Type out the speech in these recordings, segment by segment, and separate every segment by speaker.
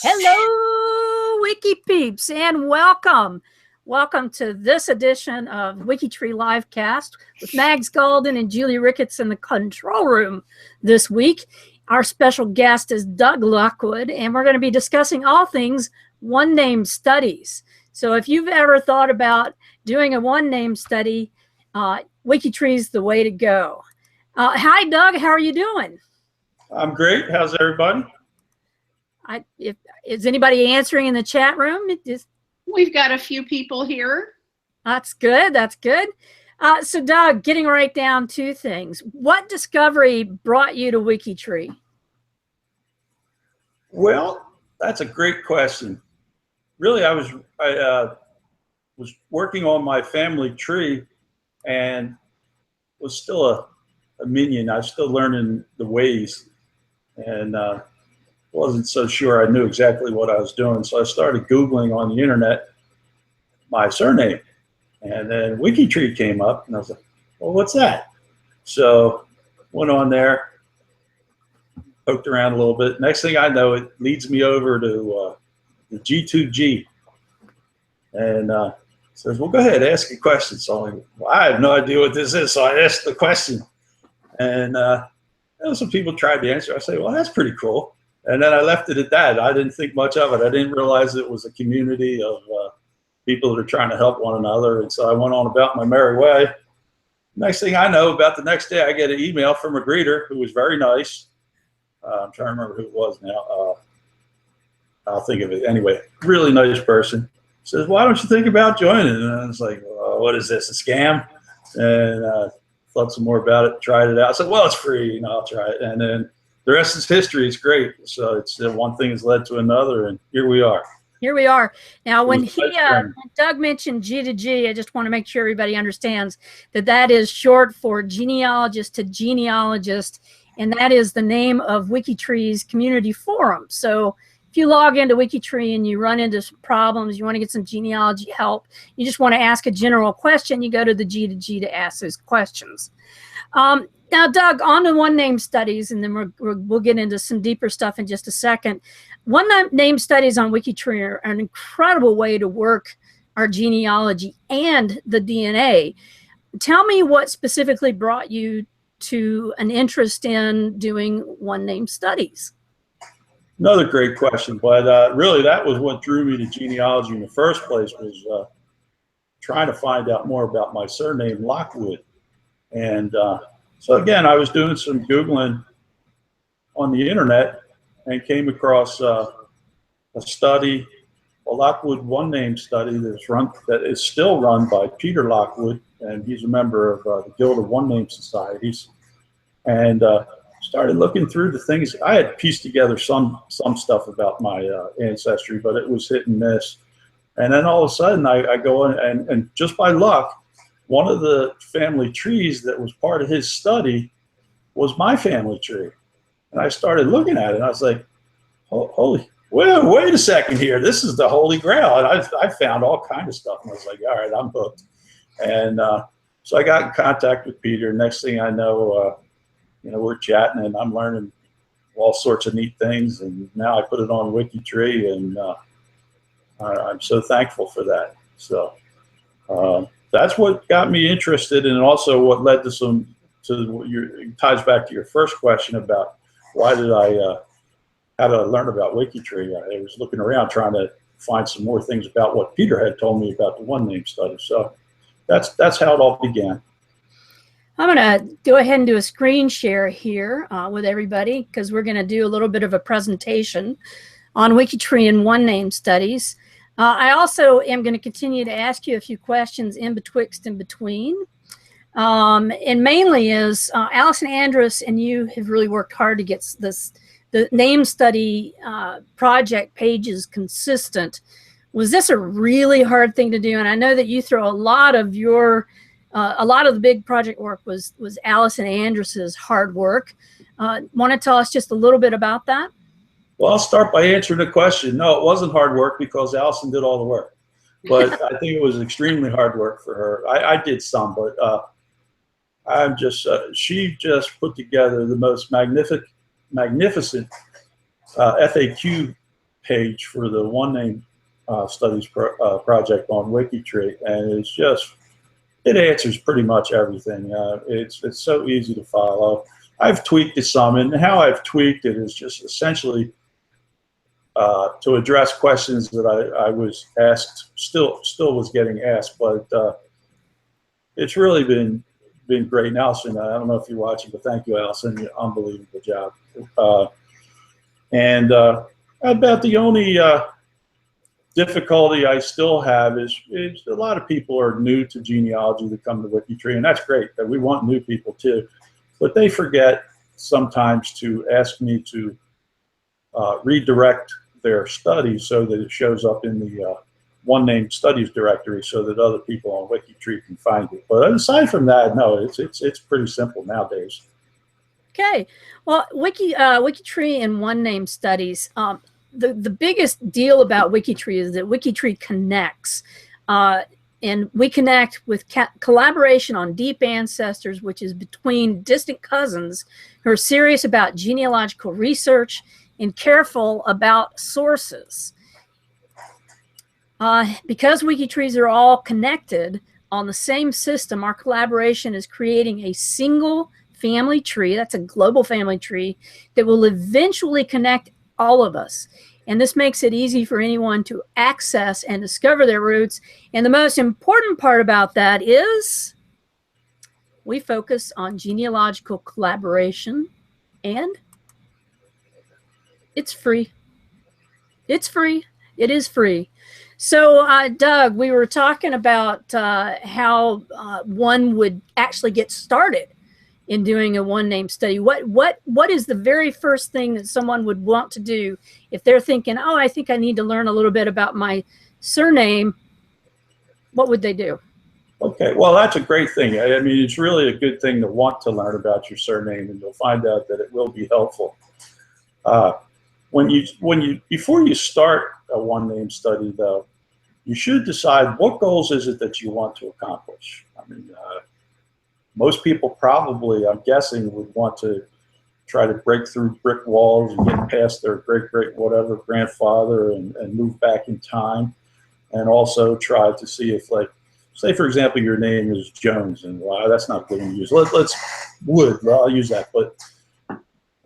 Speaker 1: Hello, Wiki Peeps, and welcome. Welcome to this edition of WikiTree LiveCast with Mags Golden and Julie Ricketts in the control room this week. Our special guest is Doug Lockwood, and we're going to be discussing all things one-name studies. So if you've ever thought about doing a one-name study, WikiTree is the way to go. Hi, Doug. How are you doing?
Speaker 2: I'm great. How's everybody?
Speaker 1: Is anybody answering in the chat room?
Speaker 3: We've got a few people here.
Speaker 1: That's good. That's good. So, Doug, getting right down to things, what discovery brought you to WikiTree?
Speaker 2: Well, that's a great question. Really, I was working on my family tree and was still a minion. I was still learning the ways, and wasn't so sure I knew exactly what I was doing. So I started Googling on the internet my surname, and then WikiTree came up, and I was like, well, what's that? So went on there, poked around a little bit. Next thing I know, it leads me over to the G2G, and says, well, go ahead, ask a question. So I'm like, well, I have no idea what this is. So I asked the question, and some people tried to answer. I say, well, that's pretty cool. And then I left it at that. I didn't think much of it. I didn't realize it was a community of people that are trying to help one another. And so I went on about my merry way. Next thing I know, about the next day, I get an email from a greeter who was very nice. I'm trying to remember who it was now. I'll think of it. Anyway, really nice person. Says, why don't you think about joining? And I was like, what is this, a scam? And thought some more about it, tried it out. I said, well, it's free, I'll try it. And then the rest is history. It's great. So it's one thing has led to another, and here we are.
Speaker 1: Here we are. Now, when Doug mentioned G2G, I just want to make sure everybody understands that is short for genealogist to genealogist, and that is the name of WikiTree's community forum. So if you log into WikiTree and you run into some problems, you want to get some genealogy help, you just want to ask a general question, you go to the G2G to ask those questions. Now, Doug, on to one-name studies, and then we'll get into some deeper stuff in just a second. One-name studies on WikiTree are an incredible way to work our genealogy and the DNA. Tell me what specifically brought you to an interest in doing one-name studies.
Speaker 2: Another great question, but really that was what drew me to genealogy in the first place, was trying to find out more about my surname, Lockwood. And so again, I was doing some Googling on the internet and came across a study, a Lockwood one-name study that is still run by Peter Lockwood, and he's a member of the Guild of One-Name Societies. And started looking through the things. I had pieced together some stuff about my ancestry, but it was hit and miss. And then all of a sudden, I go in, and just by luck, one of the family trees that was part of his study was my family tree. And I started looking at it, and I was like, holy, wait a second here. This is the holy grail. And I found all kinds of stuff. And I was like, all right, I'm hooked. And so I got in contact with Peter. Next thing I know, we're chatting, and I'm learning all sorts of neat things. And now I put it on WikiTree, and I'm so thankful for that. So that's what got me interested, and also what led to it ties back to your first question about how did I learn about WikiTree. I was looking around trying to find some more things about what Peter had told me about the one-name study. So that's how it all began.
Speaker 1: I'm going to go ahead and do a screen share here with everybody, because we're going to do a little bit of a presentation on WikiTree and one-name studies. I also am going to continue to ask you a few questions in between. And mainly is Alison Andrus and you have really worked hard to get the name study project pages consistent. Was this a really hard thing to do? And I know that you throw a lot of the big project work was Alison Andrus's hard work. Want to tell us just a little bit about that?
Speaker 2: Well, I'll start by answering the question. No, it wasn't hard work because Alison did all the work. But I think it was extremely hard work for her. I did some, but she just put together the most magnificent FAQ page for the one name studies project on WikiTree, and it's just, it answers pretty much everything. It's so easy to follow. I've tweaked it some, and how I've tweaked it is just essentially to address questions that I was asked, still was getting asked, but it's really been great. And Alison, I don't know if you're watching, but thank you, Alison. Unbelievable job. And about the only difficulty I still have is a lot of people are new to genealogy that come to WikiTree, and that's great. That we want new people too, but they forget sometimes to ask me to redirect their study so that it shows up in the one name studies directory so that other people on WikiTree can find it. But aside from that, no, it's pretty simple nowadays.
Speaker 1: Okay, well, WikiTree and one name studies. The biggest deal about WikiTree is that WikiTree connects, and we connect with collaboration on deep ancestors, which is between distant cousins who are serious about genealogical research and careful about sources. Because WikiTrees are all connected on the same system, our collaboration is creating a single family tree, that's a global family tree, that will eventually connect all of us. And this makes it easy for anyone to access and discover their roots. And the most important part about that is we focus on genealogical collaboration, and it's free. It's free. It is free. So, Doug, we were talking about how one would actually get started in doing a one name study. What is the very first thing that someone would want to do if they're thinking, oh, I think I need to learn a little bit about my surname? What would they do?
Speaker 2: Okay, well, that's a great thing. I mean, it's really a good thing to want to learn about your surname, and you'll find out that it will be helpful. Before you start a one name study, though, you should decide what goals is it that you want to accomplish. I mean, most people probably, I'm guessing, would want to try to break through brick walls and get past their great whatever grandfather and move back in time, and also try to see if, like, say for example, your name is Jones, and well, that's not good to use. Let's Wood. Well, I'll use that, but.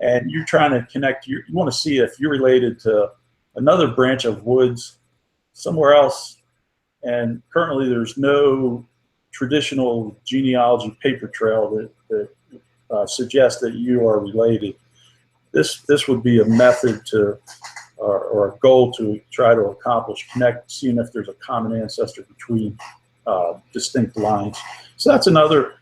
Speaker 2: And you're trying to connect, you want to see if you're related to another branch of Woods somewhere else, and currently there's no traditional genealogy paper trail that suggests that you are related. This would be a method to, or a goal to try to accomplish, seeing if there's a common ancestor between distinct lines. So that's another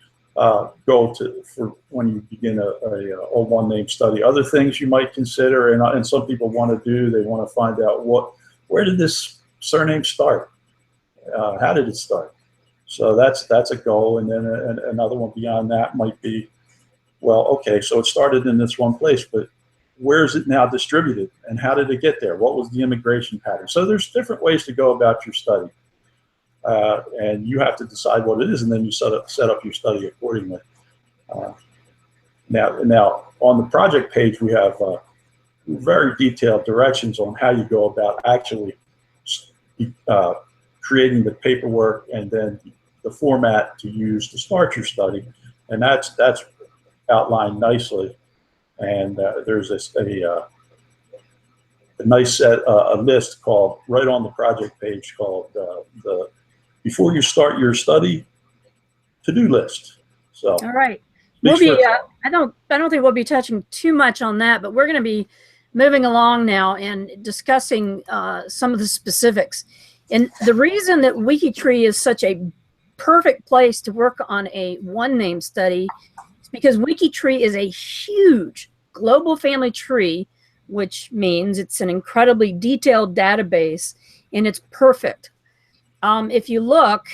Speaker 2: goal for when you begin a one name study. Other things you might consider, and some people want to do, they want to find out where did this surname start? How did it start? So that's a goal. And then another one beyond that might be, well, okay, so it started in this one place, but where is it now distributed, and how did it get there? What was the immigration pattern? So there's different ways to go about your study. And you have to decide what it is, and then you set up your study accordingly. Now, on the project page, we have very detailed directions on how you go about actually creating the paperwork and then the format to use to start your study, and that's outlined nicely. And there's a nice a list called, right on the project page, called the before you start your study to-do list. So
Speaker 1: all right, we'll be I don't think we'll be touching too much on that, but we're going to be moving along now and discussing some of the specifics. And the reason that WikiTree is such a perfect place to work on a one name study is because WikiTree is a huge global family tree, which means it's an incredibly detailed database, and it's perfect. If you look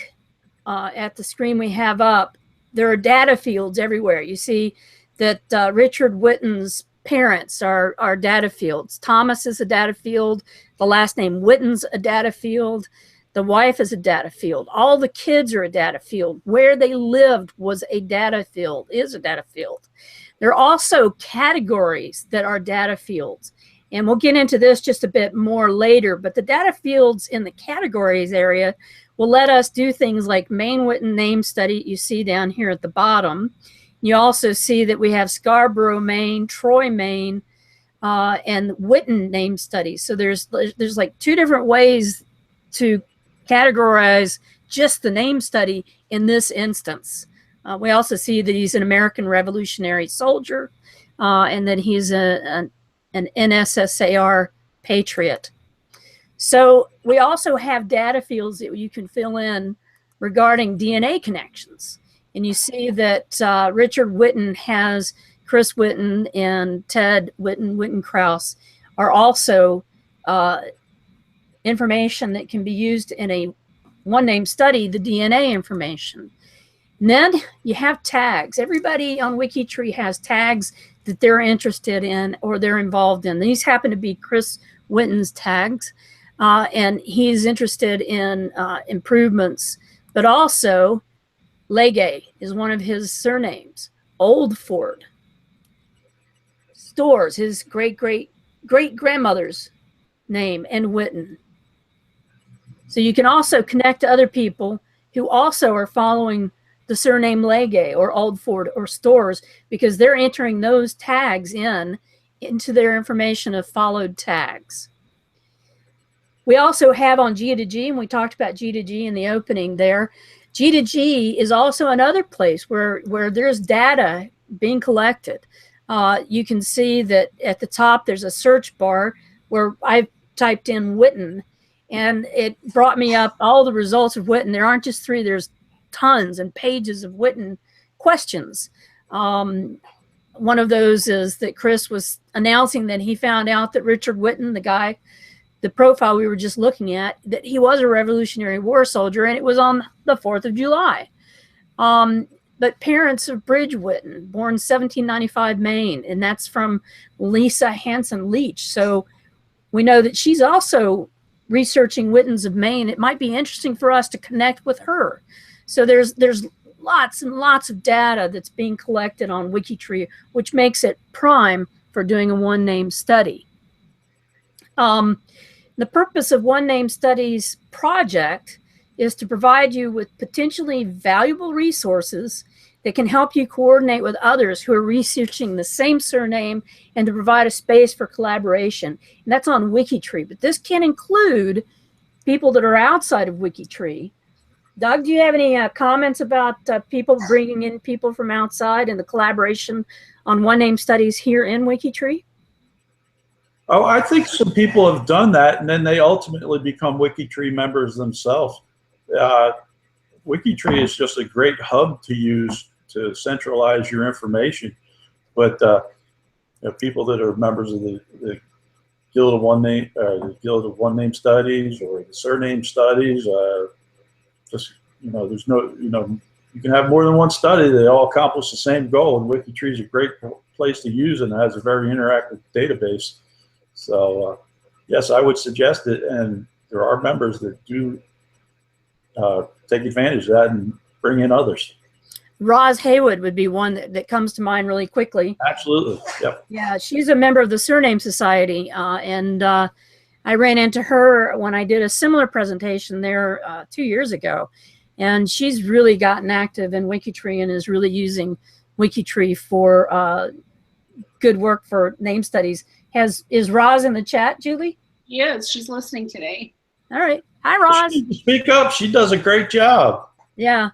Speaker 1: at the screen we have up, there are data fields everywhere. You see that Richard Witten's parents are data fields. Thomas is a data field. The last name Witten's a data field. The wife is a data field. All the kids are a data field. Where they lived was a data field, is a data field. There are also categories that are data fields. And we'll get into this just a bit more later, but the data fields in the categories area will let us do things like Maine Witten name study you see down here at the bottom. You also see that we have Scarborough, Maine, Troy, Maine, and Witten name studies. So there's like 2 different ways to categorize just the name study in this instance. We also see that he's an American Revolutionary soldier, and that he's an NSSAR patriot. So we also have data fields that you can fill in regarding DNA connections. And you see that Richard Witten has Chris Witten and Ted Witten, Witten-Krause are also information that can be used in a one-name study, the DNA information. And then you have tags. Everybody on WikiTree has tags that they're interested in or they're involved in. These happen to be Chris Witten's tags, and he's interested in improvements, but also Legay is one of his surnames. Oldford, Stores, his great-great-great-grandmother's name, and Witten. So you can also connect to other people who also are following the surname Legay or Oldford or Stores, because they're entering those tags into their information of followed tags. We also have on G2G, and we talked about G2G in the opening there. G2G is also another place where there's data being collected. You can see that at the top there's a search bar where I typed in Witten, and it brought me up all the results of Witten. There aren't just 3, there's tons and pages of Witten questions. One of those is that Chris was announcing that he found out that Richard Witten, the guy, the profile we were just looking at, that he was a Revolutionary War soldier, and it was on the 4th of July. But parents of Bridge Witten, born 1795 Maine, and that's from Lisa Hanson Leach. So we know that she's also researching Wittens of Maine. It might be interesting for us to connect with her. So there's lots and lots of data that's being collected on WikiTree, which makes it prime for doing a one-name study. The purpose of One Name Studies project is to provide you with potentially valuable resources that can help you coordinate with others who are researching the same surname, and to provide a space for collaboration. And that's on WikiTree, but this can include people that are outside of WikiTree. Doug, do you have any comments about people bringing in people from outside and the collaboration on One Name Studies here in WikiTree?
Speaker 2: Oh, I think some people have done that, and then they ultimately become WikiTree members themselves. WikiTree is just a great hub to use to centralize your information. But you know, people that are members of the Guild of One Name, the Guild of One Name Studies, or the Surname Studies, just, you know, there's no, you know, you can have more than one study. They all accomplish the same goal, and WikiTree is a great place to use, and it has a very interactive database. So yes, I would suggest it, and there are members that do take advantage of that and bring in others.
Speaker 1: Roz Haywood would be one that comes to mind really quickly.
Speaker 2: Absolutely, yep.
Speaker 1: Yeah, she's a member of the Surname Society, and I ran into her when I did a similar presentation there 2 years ago, and she's really gotten active in WikiTree and is really using WikiTree for good work for name studies. Is Roz in the chat, Julie?
Speaker 3: Yes, she's listening today.
Speaker 1: All right. Hi, Roz.
Speaker 2: Speak up. She does a great job.
Speaker 1: Yeah.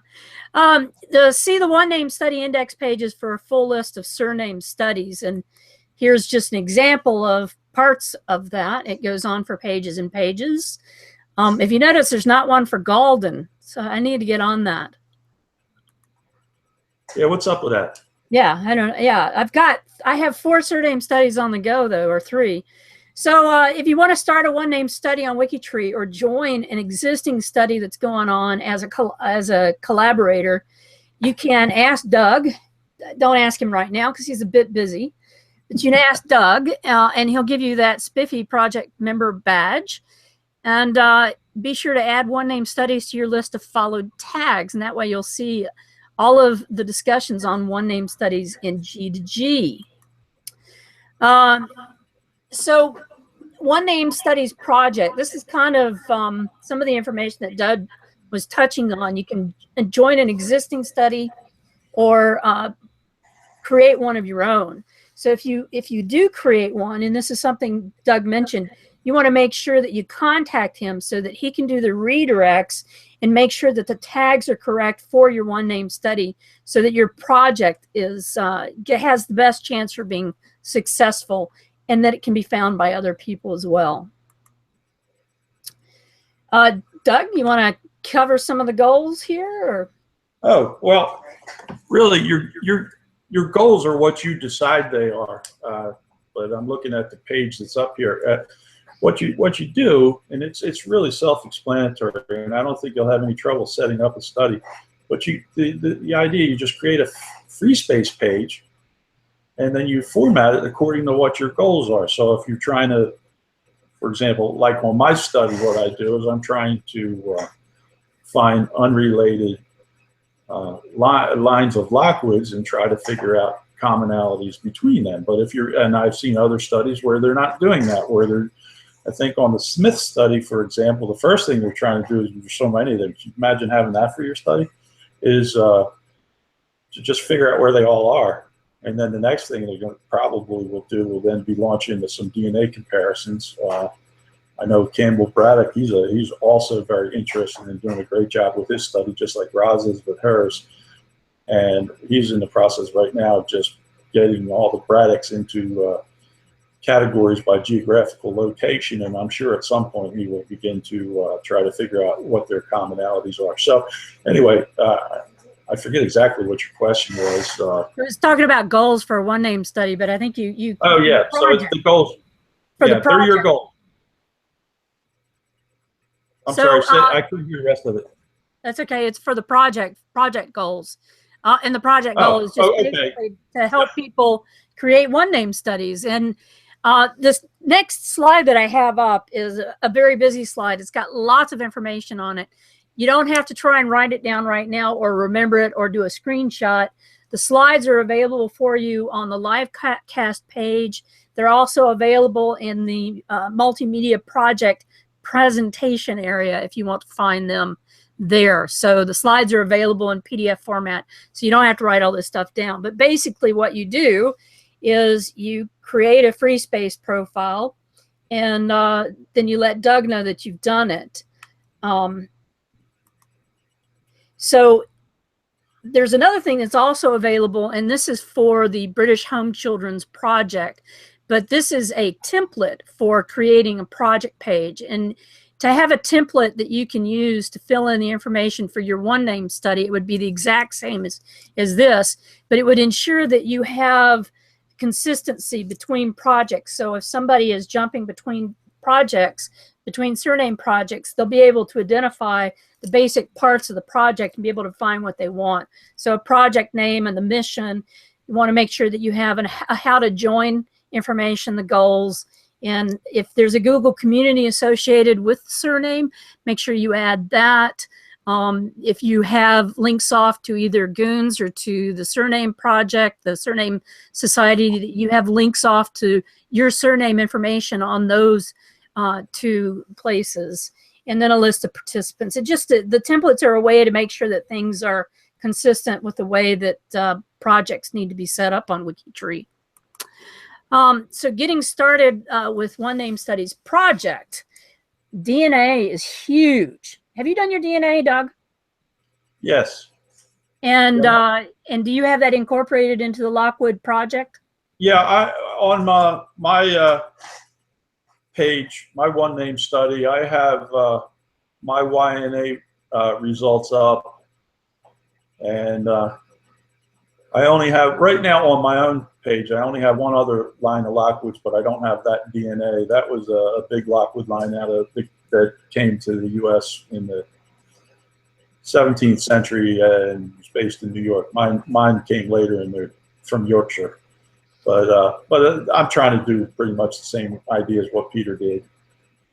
Speaker 1: See the One Name Study Index pages for a full list of surname studies. And here's just an example of parts of that. It goes on for pages and pages. If you notice, there's not one for Galden. So I need to get on that.
Speaker 2: Yeah, what's up with that?
Speaker 1: Yeah, I don't know. Yeah, I have 4 surname studies on the go, though, or 3. So if you want to start a one-name study on WikiTree or join an existing study that's going on as a collaborator, you can ask Doug. Don't ask him right now because he's a bit busy. But you can ask Doug, and he'll give you that spiffy project member badge. And be sure to add one-name studies to your list of followed tags, and that way you'll see all of the discussions on one-name studies in G2G. So One Name Studies project, this is kind of some of the information that Doug was touching on. You can join an existing study or create one of your own. So if you do create one, and this is something Doug mentioned, you want to make sure that you contact him so that he can do the redirects and make sure that the tags are correct for your One Name study so that your project is has the best chance for being successful and that it can be found by other people as well. Doug, you want to cover some of the goals here? Or?
Speaker 2: Oh, well, really, your goals are what you decide they are. But I'm looking at the page that's up here. What you do, and it's really self-explanatory, and I don't think you'll have any trouble setting up a study. But the idea, you just create a free space page, and then you format it according to what your goals are. So if you're trying to, for example, like on my study, what I do is I'm trying to find unrelated lines of Lockwoods and try to figure out commonalities between them. But if you're, and I've seen other studies where they're not doing that, where they're, I think on the Smith study, for example, the first thing they're trying to do is, there's so many of them, imagine having that for your study, is to just figure out where they all are. And then the next thing they're going to probably will then be launching into some DNA comparisons. I know Campbell Braddock, he's also very interested in doing a great job with his study, just like Roz is with hers. And he's in the process right now of just getting all the Braddocks into categories by geographical location. And I'm sure at some point he will begin to try to figure out what their commonalities are. So anyway, I forget exactly what your question was.
Speaker 1: I was talking about goals for a One Name study, but I think you
Speaker 2: oh, yeah. So it's the goals.
Speaker 1: For
Speaker 2: yeah,
Speaker 1: the project.
Speaker 2: they're your goals. I'm sorry, I couldn't hear the rest of it.
Speaker 1: That's okay. It's for the project goals. And the project goal is just basically to help people create One Name studies. And this next slide that I have up is a very busy slide. It's got lots of information on it. You don't have to try and write it down right now or remember it or do a screenshot. The slides are available for you on the LiveCast page. They're also available in the multimedia project presentation area if you want to find them there. So the slides are available in PDF format, so you don't have to write all this stuff down. But basically what you do is you create a free space profile, and then you let Doug know that you've done it. So there's another thing that's also available, and this is for the British Home Children's Project. But this is a template for creating a project page. And to have a template that you can use to fill in the information for your One Name study, it would be the exact same as this, but it would ensure that you have consistency between projects. So if somebody is jumping between projects, between surname projects, they'll be able to identify the basic parts of the project and be able to find what they want. So a project name and the mission, you want to make sure that you have a how to join information, the goals, and if there's a Google community associated with the surname, make sure you add that. If you have links off to either Goons or to the Surname Project, the Surname Society, you have links off to your surname information on those two places, and then a list of participants. It just, the templates are a way to make sure that things are consistent with the way that projects need to be set up on WikiTree. So getting started with One Name Studies project, DNA is huge. Have you done your DNA, Doug?
Speaker 2: Yes.
Speaker 1: And and do you have that incorporated into the Lockwood project?
Speaker 2: Yeah, on my page, my One Name study, I have my YNA results up, and I only have, right now on my own page, I only have one other line of Lockwoods, but I don't have that DNA. That was a big Lockwood line that came to the U.S. in the 17th century and was based in New York. Mine came later from Yorkshire. But I'm trying to do pretty much the same idea as what Peter did.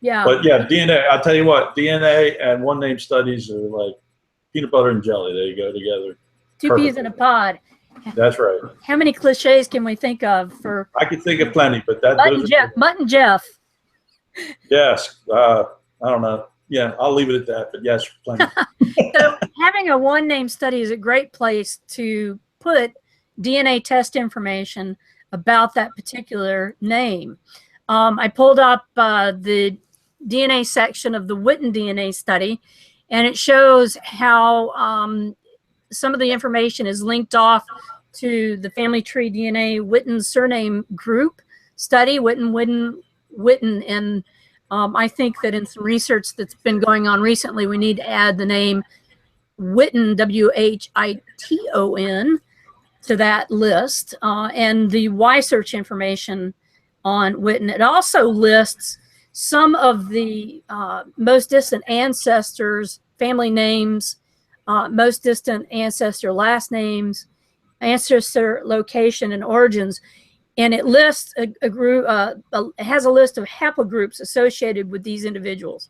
Speaker 1: Yeah.
Speaker 2: But yeah, DNA, I'll tell you what, DNA and One Name studies are like peanut butter and jelly. They go together.
Speaker 1: Two peas in a pod.
Speaker 2: That's right.
Speaker 1: How many cliches can we think of for?
Speaker 2: I could think of plenty, but that
Speaker 1: Mutt and Jeff.
Speaker 2: Yes. I don't know. Yeah, I'll leave it at that. But yes, plenty.
Speaker 1: So having a one name study is a great place to put DNA test information about that particular name. I pulled up the DNA section of the Witten DNA study, and it shows how some of the information is linked off to the Family Tree DNA Witten surname group study, Witten, and I think that in some research that's been going on recently, we need to add the name Witten, Whiton, to that list, and the Y search information on Witten. It also lists some of the most distant ancestors, family names, most distant ancestor last names, ancestor location and origins, and it lists a group. It has a list of haplogroups associated with these individuals.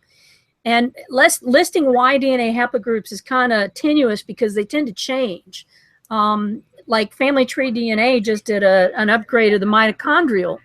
Speaker 1: And listing Y DNA haplogroups is kind of tenuous because they tend to change. Like Family Tree DNA just did an upgrade of the mitochondrial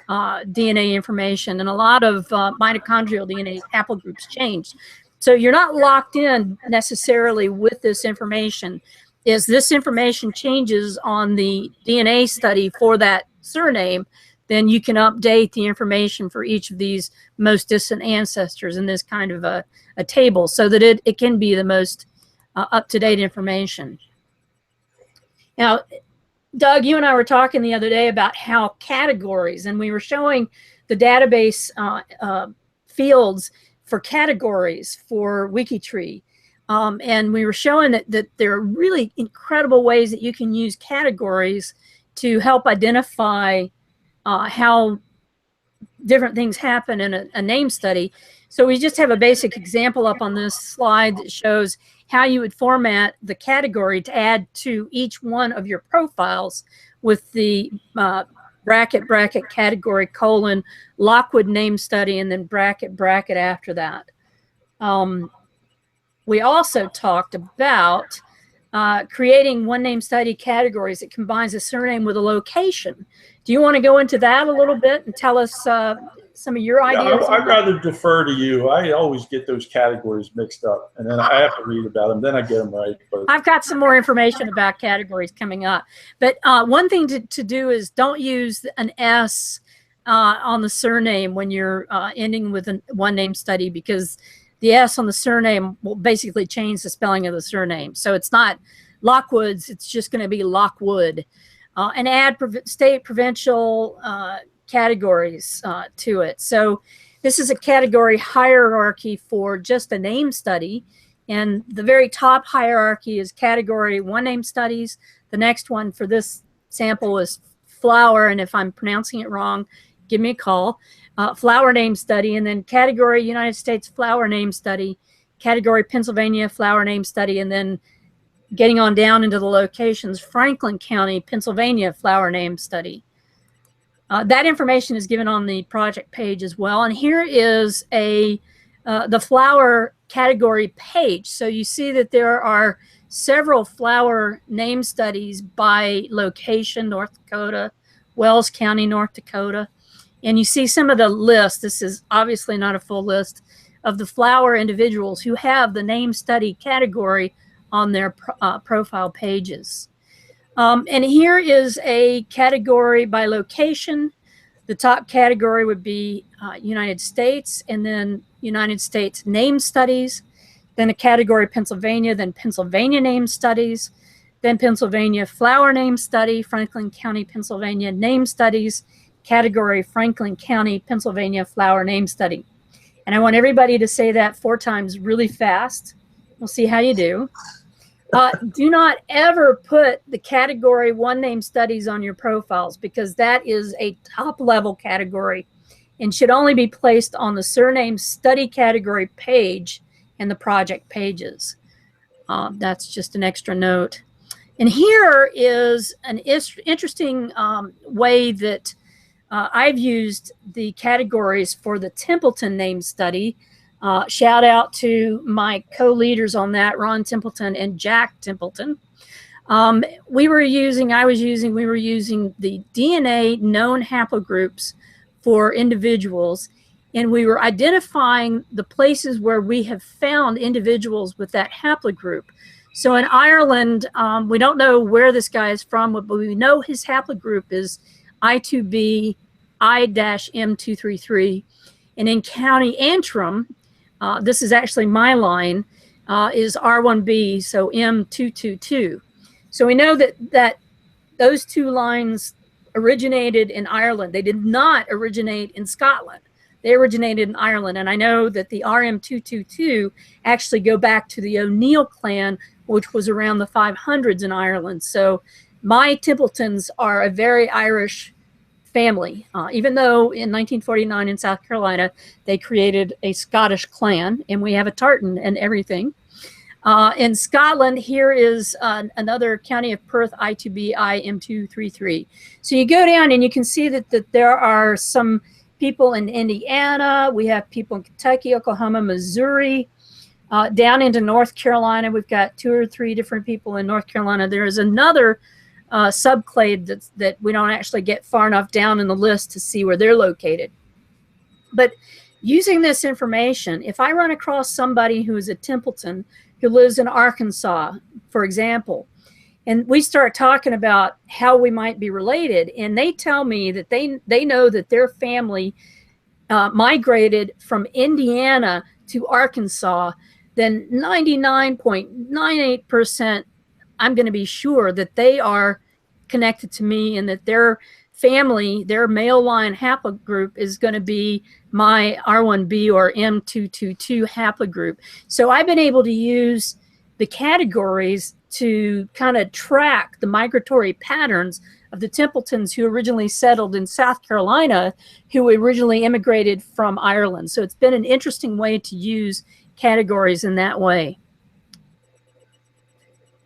Speaker 1: DNA information, and a lot of mitochondrial DNA haplogroups changed. So you're not locked in necessarily with this information. As this information changes on the DNA study for that surname, then you can update the information for each of these most distant ancestors in this kind of a table so that it can be the most up-to-date information. Now, Doug, you and I were talking the other day about how categories, and we were showing the database fields for categories for WikiTree. And we were showing that there are really incredible ways that you can use categories to help identify how different things happen in a name study. So we just have a basic example up on this slide that shows how you would format the category to add to each one of your profiles with the bracket category colon Lockwood name study and then bracket after that. We also talked about creating one name study categories that combines a surname with a location. Do you want to go into that a little bit and tell us some of your ideas?
Speaker 2: I'd rather defer to you. I always get those categories mixed up, and then I have to read about them. Then I get them right. But
Speaker 1: I've got some more information about categories coming up. But one thing to do is don't use an S on the surname when you're ending with a one name study, because the S on the surname will basically change the spelling of the surname. So it's not Lockwoods, it's just going to be Lockwood. And add state, provincial categories to it. So this is a category hierarchy for just a name study. And the very top hierarchy is category one name studies. The next one for this sample is flower. And if I'm pronouncing it wrong, give me a call. Flower name study, and then category United States flower name study, category Pennsylvania flower name study, and then getting on down into the locations, Franklin County, Pennsylvania flower name study. That information is given on the project page as well. And here is the flower category page. So you see that there are several flower name studies by location, North Dakota, Wells County, North Dakota. And you see some of the lists. This is obviously not a full list of the flower individuals who have the name study category on their profile pages. And here is a category by location. The top category would be United States, and then United States name studies, then a category Pennsylvania, then Pennsylvania name studies, then Pennsylvania flower name study, Franklin County, Pennsylvania name studies, category Franklin County, Pennsylvania flower name study. And I want everybody to say that 4 times really fast. We'll see how you do. Do not ever put the category one name studies on your profiles, because that is a top level category and should only be placed on the surname study category page and the project pages. That's just an extra note. And here is an interesting way that I've used the categories for the Templeton name study. Shout out to my co-leaders on that, Ron Templeton and Jack Templeton. we were using the DNA known haplogroups for individuals, and we were identifying the places where we have found individuals with that haplogroup. So in Ireland, we don't know where this guy is from, but we know his haplogroup is I2b I-M233. And in County Antrim, this is actually my line, is R1b, so M222. So we know that those two lines originated in Ireland. They did not originate in Scotland. They originated in Ireland. And I know that the RM222 actually go back to the O'Neill clan, which was around the 500s in Ireland. So my Templetons are a very Irish family, even though in 1949 in South Carolina, they created a Scottish clan, and we have a tartan and everything. In Scotland, here is another County of Perth I2b I-M233. So you go down and you can see that there are some people in Indiana. We have people in Kentucky, Oklahoma, Missouri, down into North Carolina. We've got 2 or 3 different people in North Carolina. There is another subclade that we don't actually get far enough down in the list to see where they're located. But using this information, if I run across somebody who is a Templeton who lives in Arkansas, for example, and we start talking about how we might be related, and they tell me that they know that their family migrated from Indiana to Arkansas, then 99.98% I'm going to be sure that they are connected to me, and that their family, their male line haplogroup is going to be my R1b or M222 haplogroup. So I've been able to use the categories to kind of track the migratory patterns of the Templetons who originally settled in South Carolina, who originally immigrated from Ireland. So it's been an interesting way to use categories in that way.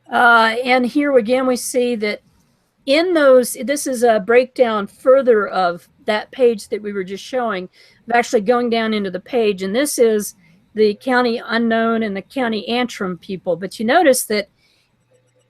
Speaker 1: And here again, we see that in those, this is a breakdown further of that page that we were just showing. I'm actually going down into the page, and this is the county unknown and the county Antrim people. But you notice that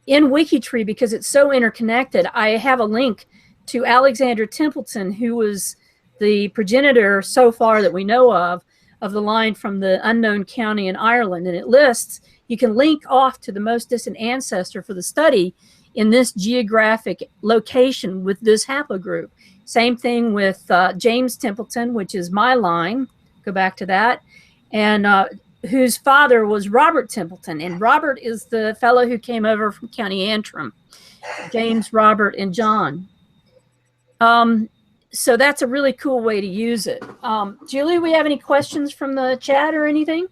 Speaker 1: in WikiTree, because it's so interconnected, I have a link to Alexander Templeton, who was the progenitor so far that we know of the line from the unknown county in Ireland. And it lists, you can link off to the most distant ancestor for the study in this geographic location with this haplogroup. Same thing with James Templeton, which is my line. Go back to that. And whose father was Robert Templeton. And Robert is the fellow who came over from County Antrim. James, Robert, and John. So that's a really cool way to use it. Julie, we have any questions from the chat or anything?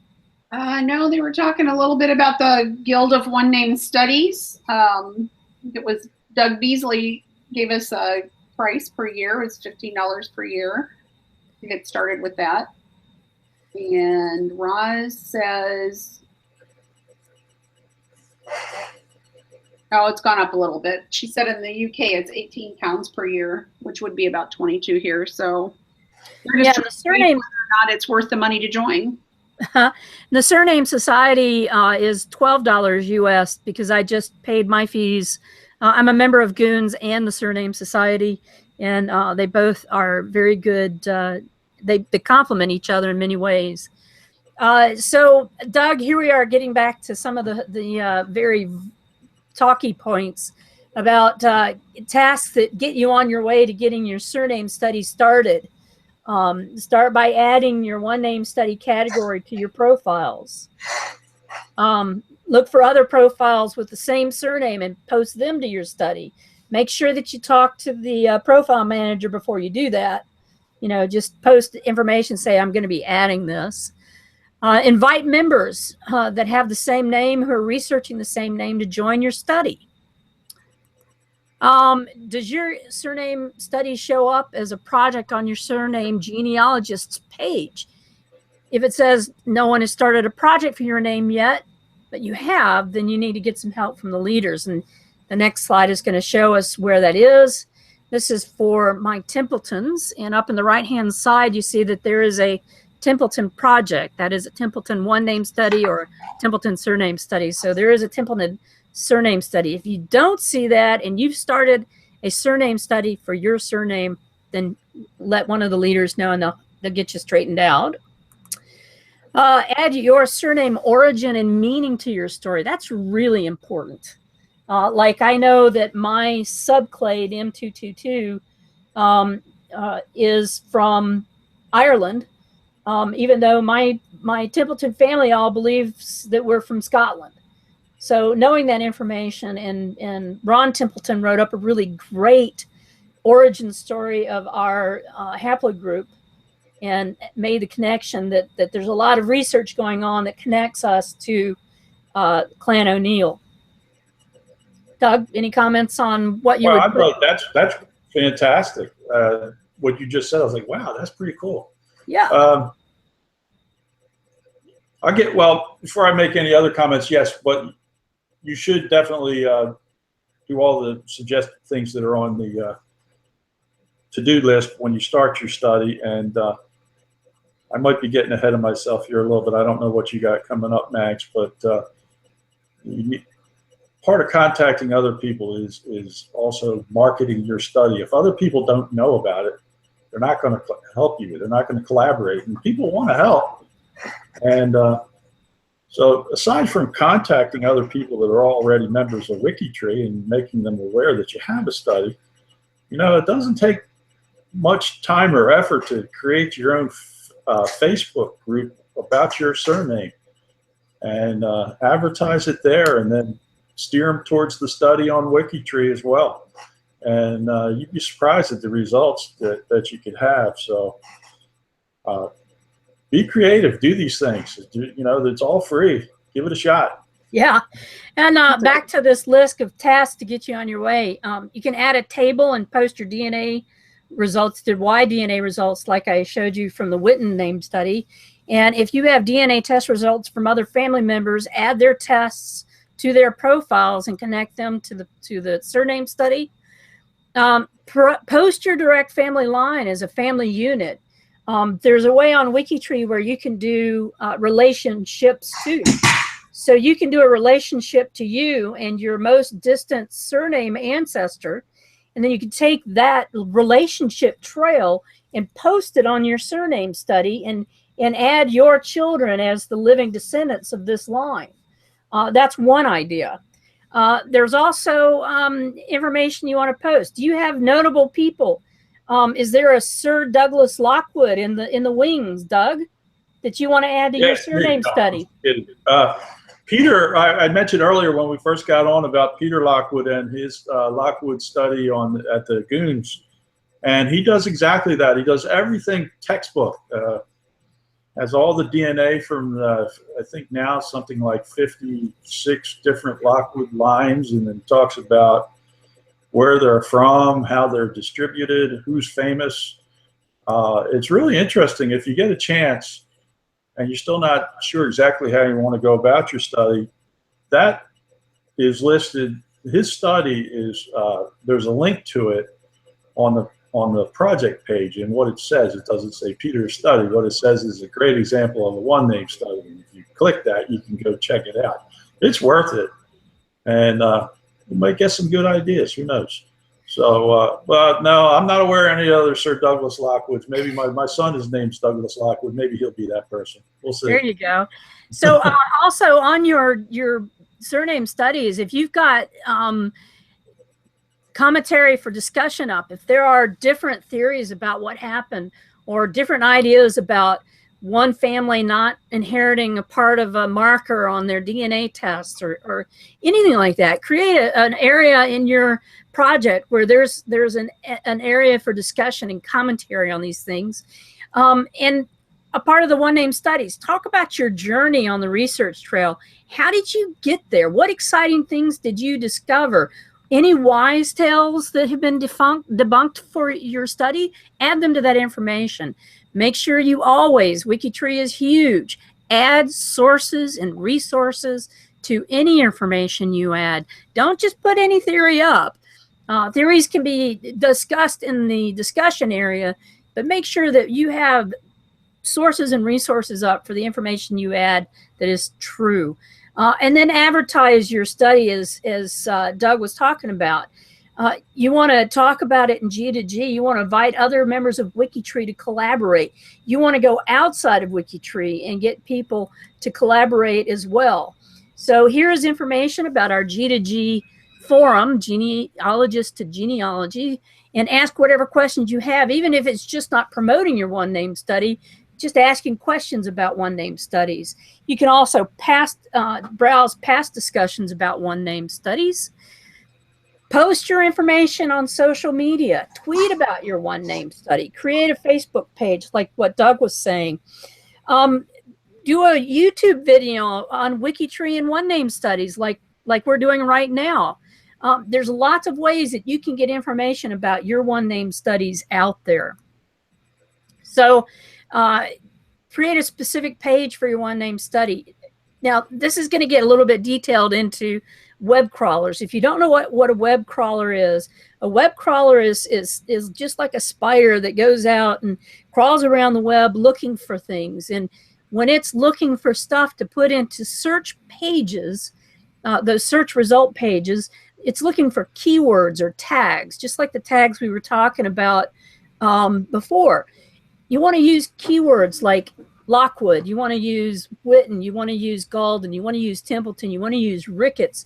Speaker 3: No, they were talking a little bit about the Guild of One Name Studies. It was Doug Beasley gave us a price per year. It was $15 per year to get started with that. And Roz says, oh, it's gone up a little bit. She said in the UK it's 18 pounds per year, which would be about 22 here. So
Speaker 1: yeah, the surname,
Speaker 3: whether or not it's worth the money to join.
Speaker 1: The Surname Society is $12 US because I just paid my fees. I'm a member of Goons and the Surname Society, and they both are very good. They complement each other in many ways. So, Doug, here we are getting back to some of the very talky points about tasks that get you on your way to getting your surname study started. Start by adding your one name study category to your profiles. Look for other profiles with the same surname and post them to your study. Make sure that you talk to the profile manager before you do that. You know, just post information, say, I'm going to be adding this. Invite members that have the same name, who are researching the same name, to join your study. Does your surname study show up as a project on your surname genealogist's page? If it says no one has started a project for your name yet, but you have, then you need to get some help from the leaders. And the next slide is going to show us where that is. This is for my Templetons. And up in the right-hand side, you see that there is a Templeton project. That is a Templeton one name study or Templeton surname study. So there is a Templeton surname study. If you don't see that and you've started a surname study for your surname, then let one of the leaders know and they'll get you straightened out. Add your surname origin and meaning to your story. That's really important. Like I know that my subclade M222 is from Ireland, even though my Templeton family all believes that we're from Scotland. So knowing that information, and Ron Templeton wrote up a really great origin story of our haplogroup and made the connection that there's a lot of research going on that connects us to Clan O'Neill. Doug, any comments on what you would put?
Speaker 2: That's fantastic. What you just said, I was like, wow, that's pretty cool.
Speaker 1: Yeah.
Speaker 2: Well, before I make any other comments, yes, but you should definitely do all the suggested things that are on the to-do list when you start your study. And I might be getting ahead of myself here a little bit. I don't know what you got coming up, Max, but part of contacting other people is also marketing your study. If other people don't know about it, they're not going to help you. They're not going to collaborate. And people want to help. And so aside from contacting other people that are already members of WikiTree and making them aware that you have a study, you know, it doesn't take much time or effort to create your own Facebook group about your surname and advertise it there, and then steer them towards the study on WikiTree as well. And you'd be surprised at the results that you could have. So be creative, do these things. You know, it's all free. Give it a shot.
Speaker 1: Yeah. And back to this list of tasks to get you on your way. You can add a table and post your DNA results, Y-DNA results, like I showed you from the Witten name study. And if you have DNA test results from other family members, add their tests to their profiles and connect them to the surname study. Post your direct family line as a family unit. There's a way on WikiTree where you can do relationships too. So you can do a relationship to you and your most distant surname ancestor, and then you can take that relationship trail and post it on your surname study and add your children as the living descendants of this line. That's one idea. There's also information you want to post. Do you have notable people? Is there a Sir Douglas Lockwood in the wings, Doug, that you want to add to your surname study?
Speaker 2: Peter, I mentioned earlier when we first got on about Peter Lockwood and his Lockwood study at the Goons, and he does exactly that. He does everything textbook. Has all the DNA from I think now something like 56 different Lockwood lines, and then talks about where they're from, how they're distributed, who's famous. It's really interesting. If you get a chance and you're still not sure exactly how you want to go about your study, that is listed. His study is, there's a link to it on the project page, and what it says, it doesn't say Peter's study. What it says is a great example of a one-name study. And if you click that, you can go check it out. It's worth it. And you might get some good ideas. Who knows? So, but no, I'm not aware of any other Sir Douglas Lockwoods. Maybe my son is named Douglas Lockwood. Maybe he'll be that person. We'll see.
Speaker 1: There you go. So also on your surname studies, if you've got commentary for discussion up, if there are different theories about what happened or different ideas about one family not inheriting a part of a marker on their DNA tests or anything like that, create an area in your project where there's an area for discussion and commentary on these things. And a part of the one name studies, talk about your journey on the research trail. How did you get there? What exciting things did you discover? Any wise tales that have been debunked for your study? Add them to that information. Make sure you always, WikiTree is huge, add sources and resources to any information you add. Don't just put any theory up. Theories can be discussed in the discussion area, but make sure that you have sources and resources up for the information you add that is true. And then advertise your study, as Doug was talking about. You want to talk about it in G2G. You want to invite other members of WikiTree to collaborate. You want to go outside of WikiTree and get people to collaborate as well. So here is information about our G2G forum, Genealogist to Genealogy, and ask whatever questions you have, even if it's just not promoting your one name study, just asking questions about one name studies. You can also browse past discussions about one name studies. Post your information on social media. Tweet about your one name study. Create a Facebook page like what Doug was saying. Do a YouTube video on WikiTree and one name studies like we're doing right now. There's lots of ways that you can get information about your one name studies out there. So create a specific page for your one name study. Now, this is going to get a little bit detailed into web crawlers. If you don't know what a web crawler is, a web crawler is just like a spider that goes out and crawls around the web looking for things. And when it's looking for stuff to put into search pages, those search result pages, it's looking for keywords or tags, just like the tags we were talking about before. You want to use keywords like Lockwood, you want to use Witten, you want to use Golden, you want to use Templeton, you want to use Ricketts,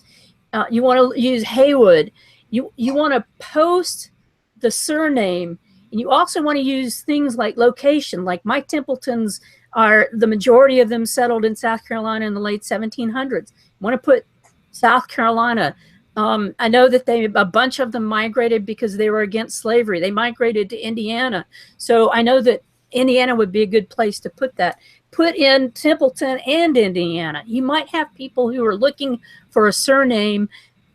Speaker 1: you want to use Haywood. You want to post the surname, and you also want to use things like location, like my Templetons are, the majority of them settled in South Carolina in the late 1700s. You want to put South Carolina. I know that a bunch of them migrated because they were against slavery. They migrated to Indiana. So I know that Indiana would be a good place to put that. Put in Templeton and Indiana. You might have people who are looking for a surname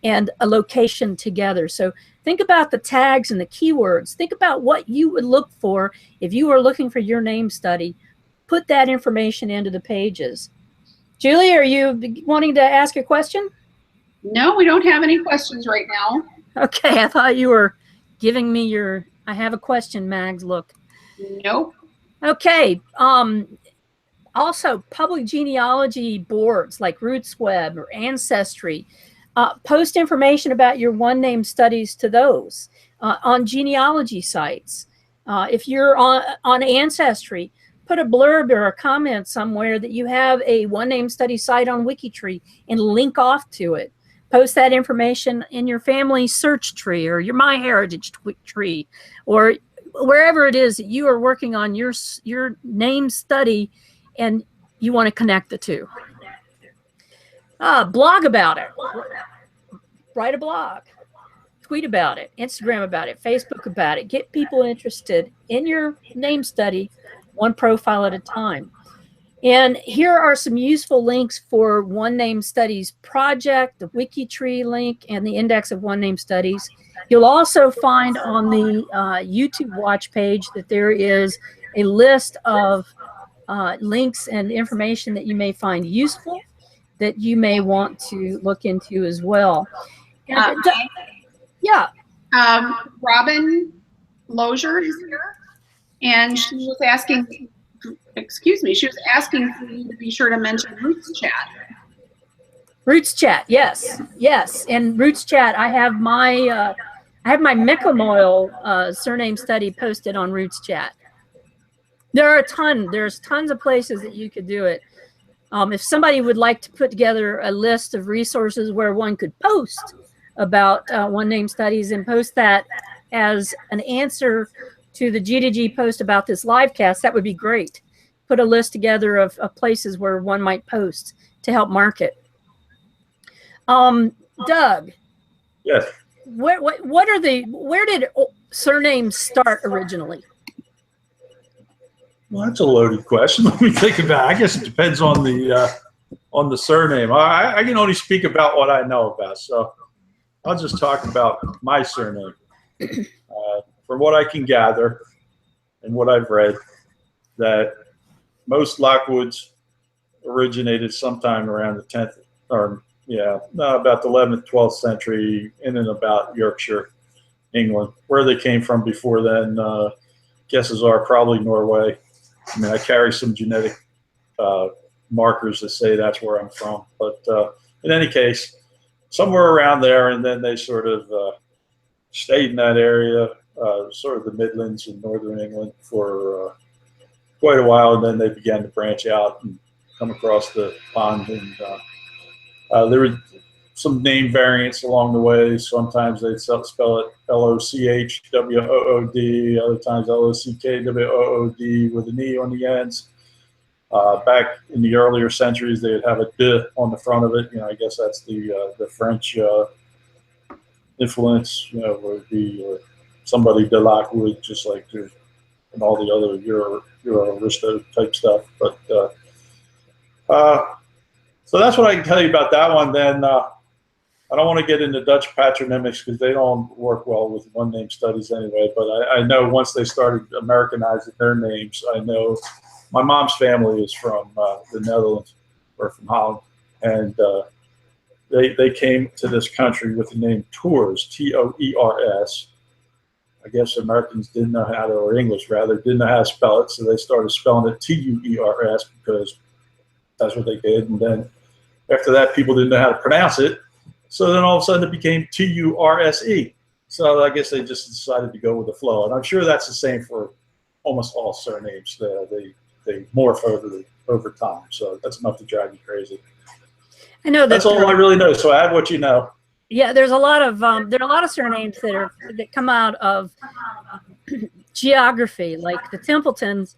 Speaker 1: and a location together. So think about the tags and the keywords. Think about what you would look for if you were looking for your name study. Put that information into the pages. Julie, are you wanting to ask a question?
Speaker 3: No, we don't have any questions right now.
Speaker 1: Okay, I thought you were giving me your I have a question, Mags, look.
Speaker 3: Nope.
Speaker 1: Okay, also public genealogy boards like RootsWeb or Ancestry, post information about your one name studies to those on genealogy sites. If you're on Ancestry, put a blurb or a comment somewhere that you have a one name study site on WikiTree and link off to it. Post that information in your family search tree or your MyHeritage tree or wherever it is that you are working on your name study and you want to connect the two. Blog about it. Write a blog. Tweet about it. Instagram about it. Facebook about it. Get people interested in your name study, one profile at a time. And here are some useful links for One Name Studies project, the WikiTree link, and the index of One Name Studies. You'll also find on the YouTube watch page that there is a list of links and information that you may find useful that you may want to look into as well. And, yeah.
Speaker 3: Robin Lozier is here, and she was asking, excuse me, she was asking for you to be sure to mention Rootschat.
Speaker 1: Rootschat, yes, yes. And Rootschat, I have my Micklemoyle surname study posted on Rootschat. There's tons of places that you could do it. If somebody would like to put together a list of resources where one could post about one name studies and post that as an answer to the G2G post about this livecast, that would be great. Put a list together of places where one might post to help market. Doug.
Speaker 2: Yes.
Speaker 1: Where did surnames start originally?
Speaker 2: Well, that's a loaded question. Let me think about it. I guess it depends on the surname. I can only speak about what I know about, so I'll just talk about my surname. From what I can gather and what I've read, that most Lockwoods originated sometime around the 10th, or about the 11th, 12th century, in and about Yorkshire, England. Where they came from before then, guesses are probably Norway. I mean, I carry some genetic markers that say that's where I'm from. But in any case, somewhere around there, and then they sort of stayed in that area, sort of the Midlands and Northern England for quite a while, and then they began to branch out and come across the pond. And there were some name variants along the way. Sometimes they'd spell it Lochwood, other times Lockwood with an E on the ends. Back in the earlier centuries, they would have a D on the front of it. You know, I guess that's the French influence. You know, would be somebody de Lockwood, just like there's and all the other Euro Aristo type stuff. But so that's what I can tell you about that one. Then I don't want to get into Dutch patronymics because they don't work well with one name studies anyway. But I know once they started Americanizing their names, I know my mom's family is from the Netherlands or from Holland, and they came to this country with the name Tours, T-O-E-R-S. I guess Americans didn't know how to, or English rather, didn't know how to spell it, so they started spelling it T-U-E-R-S because that's what they did. And then after that, people didn't know how to pronounce it, so then all of a sudden it became T-U-R-S-E. So I guess they just decided to go with the flow, and I'm sure that's the same for almost all surnames. They morph over time, so that's enough to drive you crazy.
Speaker 1: I know
Speaker 2: that's all I really know. So add what you know.
Speaker 1: Yeah, there's a lot of there are a lot of surnames that come out of geography, like the Templetons.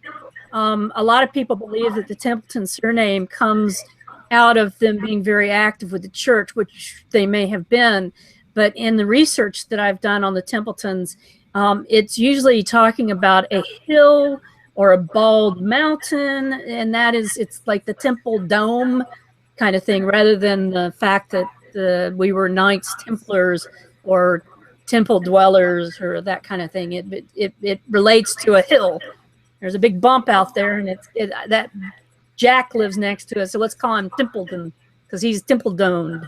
Speaker 1: A lot of people believe that the Templeton surname comes out of them being very active with the church, which they may have been. But in the research that I've done on the Templetons, it's usually talking about a hill or a bald mountain, and it's like the Temple Dome kind of thing, rather than the fact that we were Knights Templars or temple dwellers or that kind of thing. It relates to a hill. There's a big bump out there, and that Jack lives next to us, so let's call him Templeton because he's temple-domed.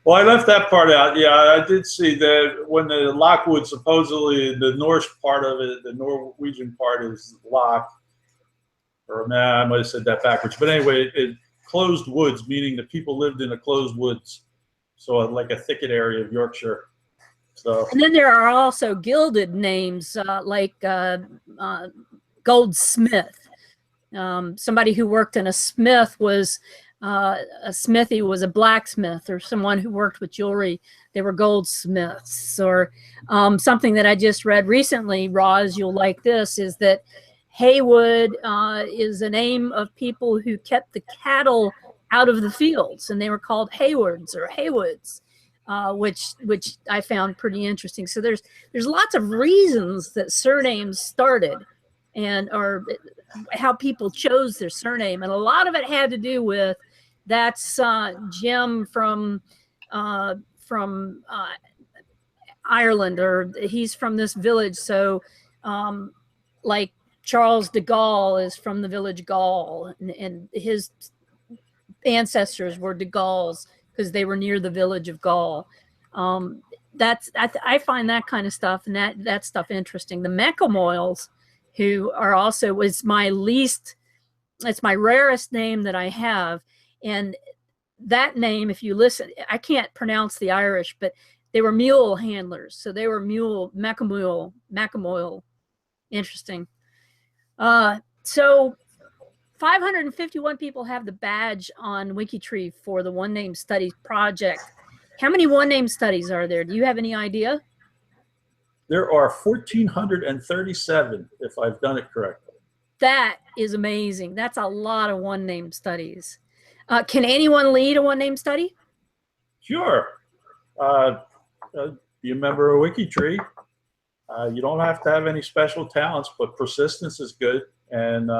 Speaker 2: Well, I left that part out. Yeah, I did see that when the Lockwood, supposedly the Norse part of it, the Norwegian part is lock, or nah, I might have said that backwards. But anyway, it closed woods, meaning the people lived in a closed woods, so like a thicket area of Yorkshire. So. And
Speaker 1: then there are also gilded names like Goldsmith. Somebody who worked in a smith was a smithy was a blacksmith, or someone who worked with jewelry. They were goldsmiths. Or something that I just read recently, Roz, you'll like this, is that Haywood is a name of people who kept the cattle out of the fields, and they were called Haywards or Haywoods, which I found pretty interesting. So there's lots of reasons that surnames started, or how people chose their surname, and a lot of it had to do with that's Jim from Ireland, or he's from this village. So like Charles de Gaulle is from the village Gaul, and his ancestors were de Gaulls because they were near the village of Gaul. I find that kind of stuff and that stuff interesting. The Mechamoyles, who are also it's my rarest name that I have, and that name, if you listen, I can't pronounce the Irish, but they were mule handlers, so they were Mechamoyle. Interesting. So 551 people have the badge on WikiTree for the One Name Studies project. How many One Name Studies are there? Do you have any idea?
Speaker 2: There are 1,437, if I've done it correctly.
Speaker 1: That is amazing. That's a lot of One Name Studies. Can anyone lead a One Name Study?
Speaker 2: Sure. You remember a WikiTree? You don't have to have any special talents, but persistence is good. And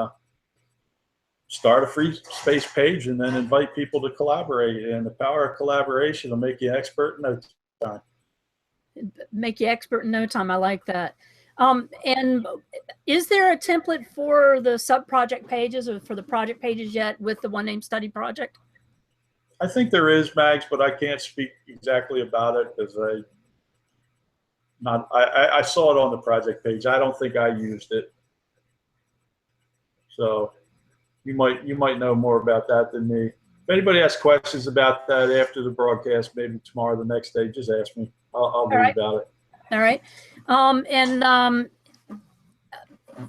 Speaker 2: start a free space page and then invite people to collaborate. And the power of collaboration will make you expert in no time.
Speaker 1: Make you expert in no time. I like that. And is there a template for the sub-project pages or for the project pages yet with the One Name Study project?
Speaker 2: I think there is, Mags, but I can't speak exactly about it because I saw it on the project page. I don't think I used it. So you might know more about that than me. If anybody has questions about that after the broadcast, maybe tomorrow, the next day, just ask me. I'll read about it.
Speaker 1: All right.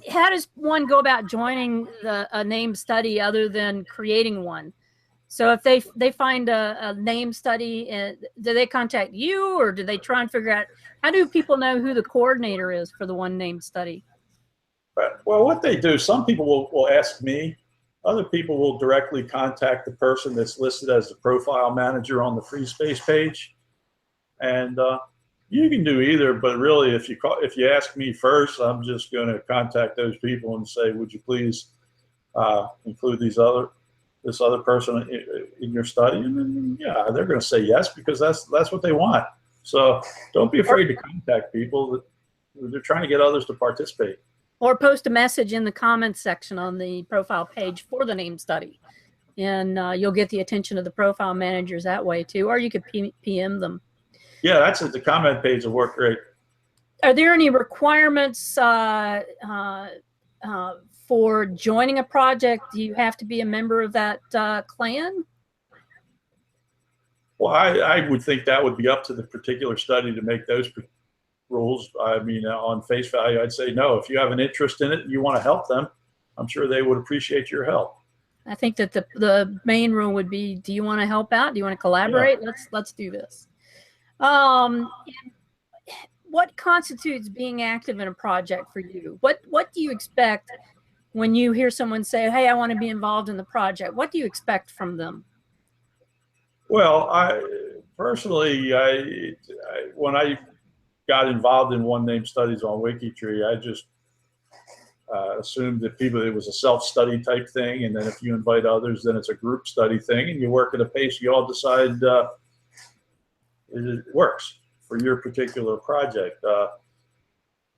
Speaker 1: How does one go about joining a name study other than creating one? So if they find a name study, do they contact you, or do they try and figure out, how do people know who the coordinator is for the one name study?
Speaker 2: Well, what they do, some people will ask me. Other people will directly contact the person that's listed as the profile manager on the free space page. And you can do either, but really, if you ask me first, I'm just going to contact those people and say, would you please include this other person in your study? And then, yeah, they're going to say yes, because that's what they want. So don't be afraid to contact people. They're trying to get others to participate.
Speaker 1: Or post a message in the comments section on the profile page for the name study. And you'll get the attention of the profile managers that way too, or you could PM them.
Speaker 2: Yeah, that's it. The comment page will work great.
Speaker 1: Are there any requirements for joining a project? Do you have to be a member of that clan?
Speaker 2: Well, I would think that would be up to the particular study to make those rules. I mean, on face value, I'd say no. If you have an interest in it and you want to help them, I'm sure they would appreciate your help.
Speaker 1: I think that the main rule would be, do you want to help out? Do you want to collaborate? Yeah. Let's do this. What constitutes being active in a project for you? What do you expect when you hear someone say, hey, I want to be involved in the project? What do you expect from them?
Speaker 2: Well, personally, when I got involved in one name studies on WikiTree, I just assumed that it was a self-study type thing, and then if you invite others, then it's a group study thing, and you work at a pace you all decide it works for your particular project.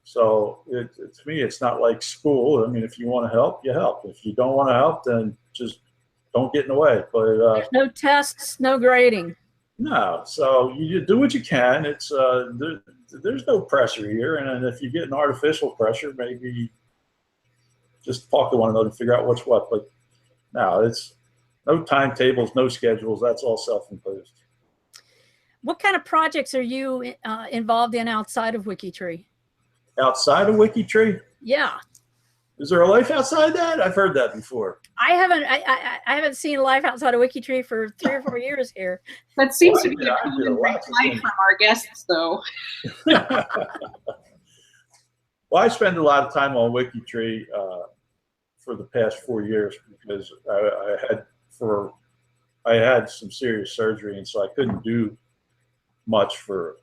Speaker 2: So to me, it's not like school. I mean, if you want to help, you help. If you don't want to help, then just don't get in the way. But
Speaker 1: there's no tests, no grading.
Speaker 2: No, so you do what you can. It's there's no pressure here, and if you get an artificial pressure, maybe just talk to one another and figure out what's what. But no, it's no timetables, no schedules. That's all self-imposed.
Speaker 1: What kind of projects are you involved in outside of WikiTree?
Speaker 2: Outside of WikiTree?
Speaker 1: Yeah.
Speaker 2: Is there a life outside that? I've heard that before.
Speaker 1: I haven't seen life outside of WikiTree for 3 or 4 years here.
Speaker 3: That seems to be a common reply from our guests, though.
Speaker 2: Well, I spend a lot of time on WikiTree for the past 4 years because I had some serious surgery, and so I couldn't do much for.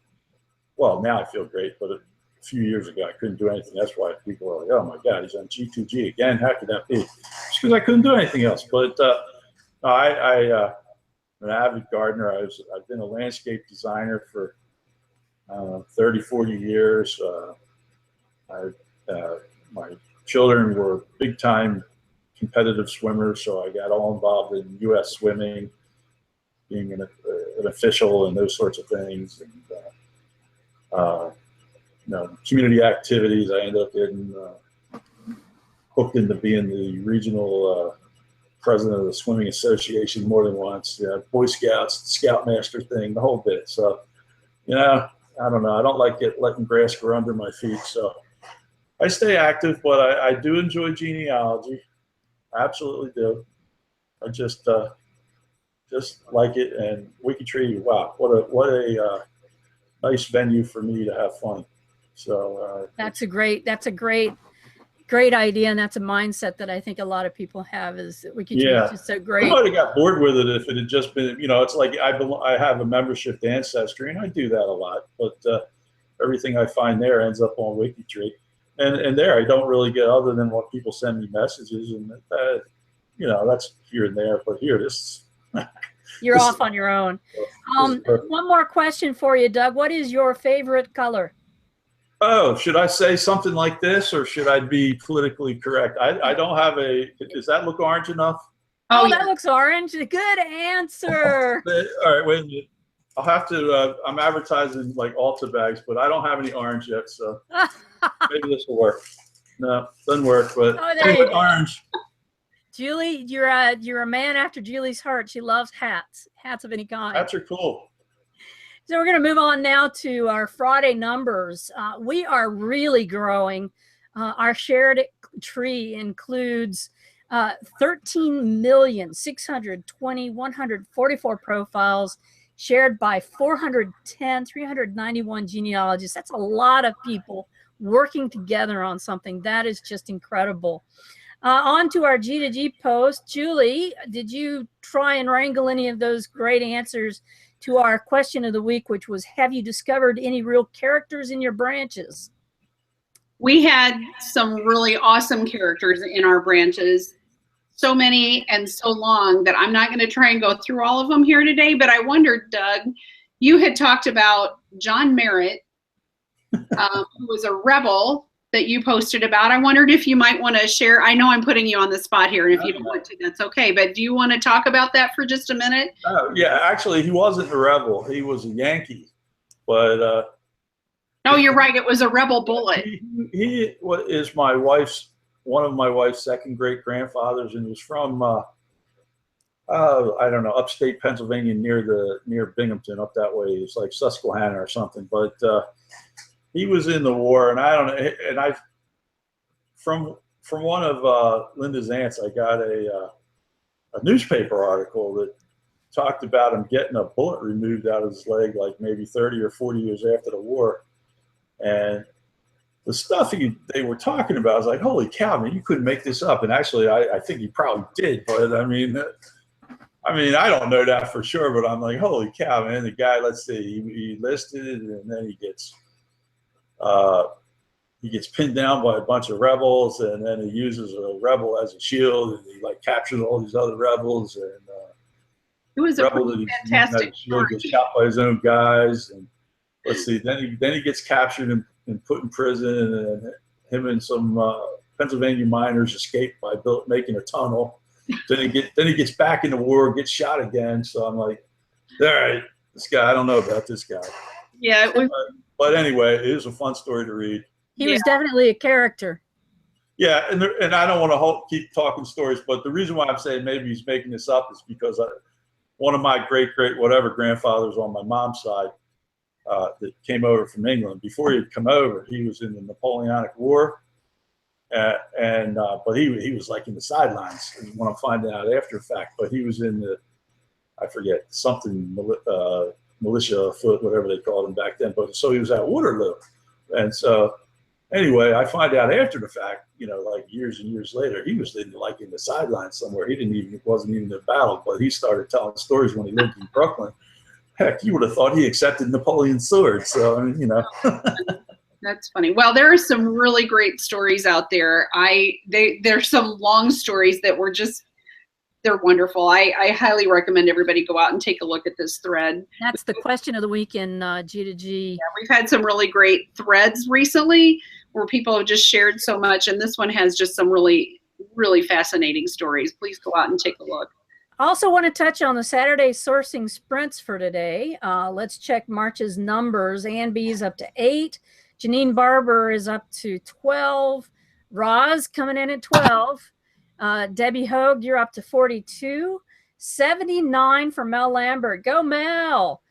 Speaker 2: Well, now I feel great, but a few years ago I couldn't do anything. That's why people are like, "Oh my God, he's on G2G again. How could that be?" It's because I couldn't do anything else. But I'm an avid gardener. I've been a landscape designer for 30, 40 years. My children were big time competitive swimmers, so I got all involved in U.S. swimming, being an official and those sorts of things. And community activities. I ended up getting hooked into being the regional president of the swimming association more than once. Boy Scouts, Scoutmaster thing, the whole bit. So, I don't know. I don't like letting grass grow under my feet. So I stay active, but I do enjoy genealogy. I absolutely do. I just like it. And WikiTree, wow, what a nice venue for me to have fun. So
Speaker 1: that's a great idea, and that's a mindset that I think a lot of people have. Is WikiTree is just so great.
Speaker 2: I might have got bored with it if it had just been, it's like I have a membership to Ancestry, and I do that a lot, but everything I find there ends up on WikiTree, and there I don't really get other than what people send me messages, and that's here and there, but here this.
Speaker 1: You're off on your own. One more question for you, Doug. What is your favorite color?
Speaker 2: Oh, should I say something like this, or should I be politically correct? I don't have does that look orange enough?
Speaker 1: Oh, that looks orange. Good answer.
Speaker 2: All right, wait a minute. I'll have to, I'm advertising like Ulta bags, but I don't have any orange yet, so maybe this will work. No, doesn't work, but
Speaker 1: there you go.
Speaker 2: Orange.
Speaker 1: Julie, you're a man after Julie's heart. She loves hats of any kind.
Speaker 2: Hats are cool.
Speaker 1: So we're going to move on now to our Friday numbers. We are really growing. Our shared tree includes 13,620,144 profiles shared by 391 genealogists. That's a lot of people working together on something. That is just incredible. On to our G2G post. Julie, did you try and wrangle any of those great answers to our question of the week, which was, have you discovered any real characters in your branches?
Speaker 3: We had some really awesome characters in our branches. So many and so long that I'm not going to try and go through all of them here today, but I wondered, Doug, you had talked about John Merritt, who was a rebel that you posted about. I wondered if you might want to share. I know I'm putting you on the spot here, and if you don't want to, that's okay. But do you want to talk about that for just a minute?
Speaker 2: Yeah, actually, he wasn't a rebel. He was a Yankee. But
Speaker 3: no, you're right. It was a rebel bullet.
Speaker 2: He is one of my wife's second great grandfathers, and was from I don't know, upstate Pennsylvania, near Binghamton, up that way. It's like Susquehanna or something. But he was in the war, and I don't know. And from one of Linda's aunts, I got a newspaper article that talked about him getting a bullet removed out of his leg, like maybe 30 or 40 years after the war. And the stuff they were talking about, I was like, holy cow, man, you couldn't make this up. And actually, I think he probably did, but I mean, I don't know that for sure, but I'm like, holy cow, man, the guy, let's see, he enlisted, and then he gets pinned down by a bunch of rebels, and then he uses a rebel as a shield, and he like captures all these other rebels, and
Speaker 3: it was a fantastic
Speaker 2: shield gets shot by his own guys, and let's see, then he gets captured and put in prison, and then him and some Pennsylvania miners escape by making a tunnel. Then he gets back in the war, gets shot again. So I'm like, all right, this guy, I don't know about this guy.
Speaker 3: Yeah.
Speaker 2: But anyway, it is a fun story to read.
Speaker 1: He was definitely a character.
Speaker 2: Yeah, and I don't want to keep talking stories, but the reason why I'm saying maybe he's making this up is because one of my great whatever grandfathers on my mom's side that came over from England. Before he'd come over, he was in the Napoleonic War, but he was like in the sidelines. When I'm finding out after the fact, but he was in the, I forget, something militia foot, whatever they called him back then. But so he was at Waterloo, and so anyway, I find out after the fact, like years and years later, he was in the sidelines somewhere. Wasn't even in the battle, but he started telling stories when he lived in Brooklyn. Heck, you would have thought he accepted Napoleon's sword. So, I mean,
Speaker 3: That's funny. Well, there are some really great stories out there. There's some long stories that were they're wonderful. I highly recommend everybody go out and take a look at this thread.
Speaker 1: That's the question of the week in G2G.
Speaker 3: Yeah, we've had some really great threads recently where people have just shared so much, and this one has just some really, really fascinating stories. Please go out and take a look.
Speaker 1: I also want to touch on the Saturday sourcing sprints for today. Let's check March's numbers. Ann B is up to 8. Janine Barber is up to 12. Roz coming in at 12. Debbie Hogue, you're up to 42. 79 for Mel Lambert. Go Mel.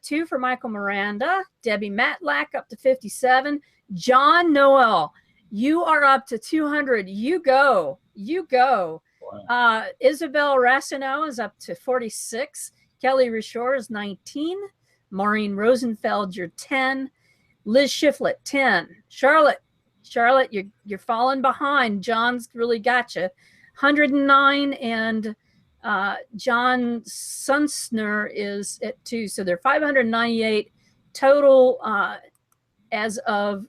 Speaker 1: 2 for Michael Miranda. Debbie Matlack up to 57. John Noel, you are up to 200. You go. You go. Wow. Isabel Racino is up to 46. Kelly Rishore is 19. Maureen Rosenfeld, you're 10. Liz Shiflett, 10. Charlotte, you're falling behind. John's really got you. 109, and John Sunsner is at 2. So they're 598 total as of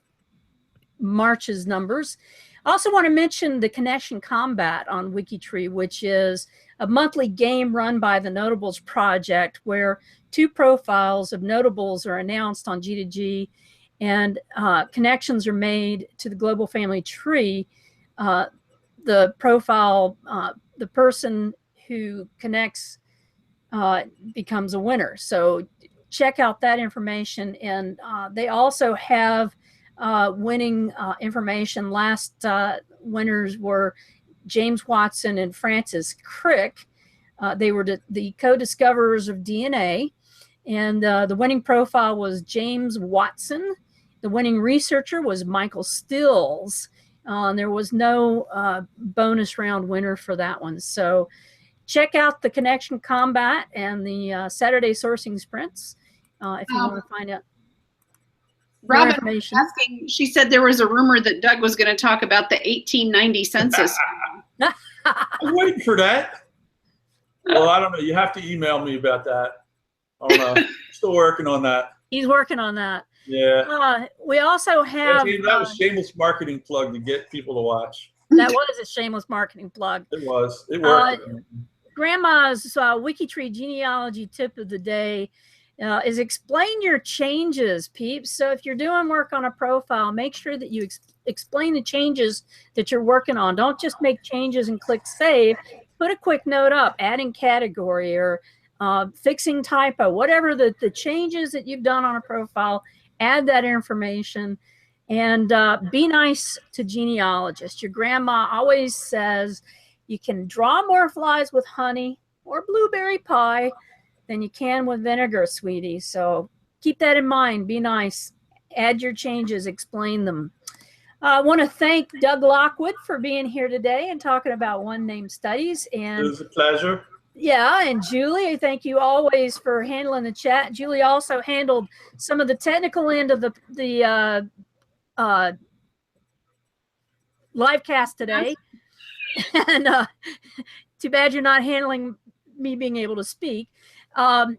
Speaker 1: March's numbers. I also want to mention the Connection Combat on WikiTree, which is a monthly game run by the Notables Project, where 2 profiles of notables are announced on G2G, and connections are made to the global family tree. The profile, the person who connects becomes a winner. So check out that information. And they also have winning information. Last winners were James Watson and Francis Crick. They were the co-discoverers of DNA. And the winning profile was James Watson. The winning researcher was Michael Stills. There was no bonus round winner for that one. So check out the Connection Combat and the Saturday Sourcing Sprints if you want to find out more information.
Speaker 3: Asking, she said there was a rumor that Doug was going to talk about the 1890 census.
Speaker 2: I'm waiting for that. Well, I don't know. You have to email me about that. I don't know. Still working on that.
Speaker 1: He's working on that.
Speaker 2: Yeah.
Speaker 1: We also have...
Speaker 2: That was shameless marketing plug to get people to watch.
Speaker 1: That was a shameless marketing plug.
Speaker 2: It was. It worked.
Speaker 1: Grandma's WikiTree genealogy tip of the day is explain your changes, peeps. So if you're doing work on a profile, make sure that you explain the changes that you're working on. Don't just make changes and click save. Put a quick note up, adding category or fixing typo, whatever the changes that you've done on a profile, add that information. And be nice to genealogists. Your grandma always says you can draw more flies with honey or blueberry pie than you can with vinegar, sweetie. So keep that in mind. Be nice. Add your changes. Explain them. I want to thank Doug Lockwood for being here today and talking about one-name studies. And
Speaker 2: it was a pleasure.
Speaker 1: Yeah, and Julie, thank you always for handling the chat. Julie also handled some of the technical end of the live cast today. And too bad you're not handling me being able to speak. And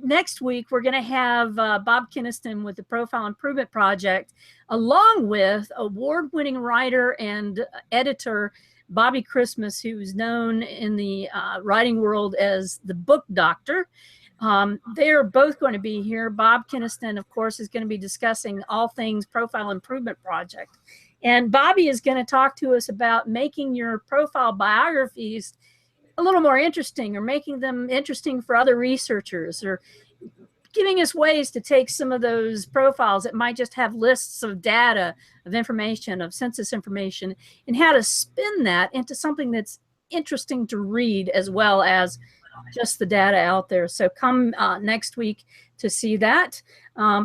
Speaker 1: next week, we're going to have Bob Kinniston with the Profile Improvement Project, along with award-winning writer and editor Bobby Christmas, who's known in the writing world as the Book Doctor. They're both going to be here. Bob Kinniston, of course, is going to be discussing all things Profile Improvement Project. And Bobby is going to talk to us about making your profile biographies a little more interesting, or making them interesting for other researchers, or giving us ways to take some of those profiles that might just have lists of data, of information, of census information, and how to spin that into something that's interesting to read as well as just the data out there. So come next week to see that.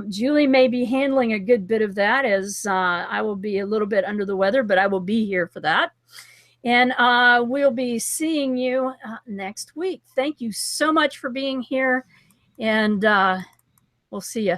Speaker 1: Julie may be handling a good bit of that, as I will be a little bit under the weather, but I will be here for that. And we'll be seeing you next week. Thank you so much for being here, and we'll see you.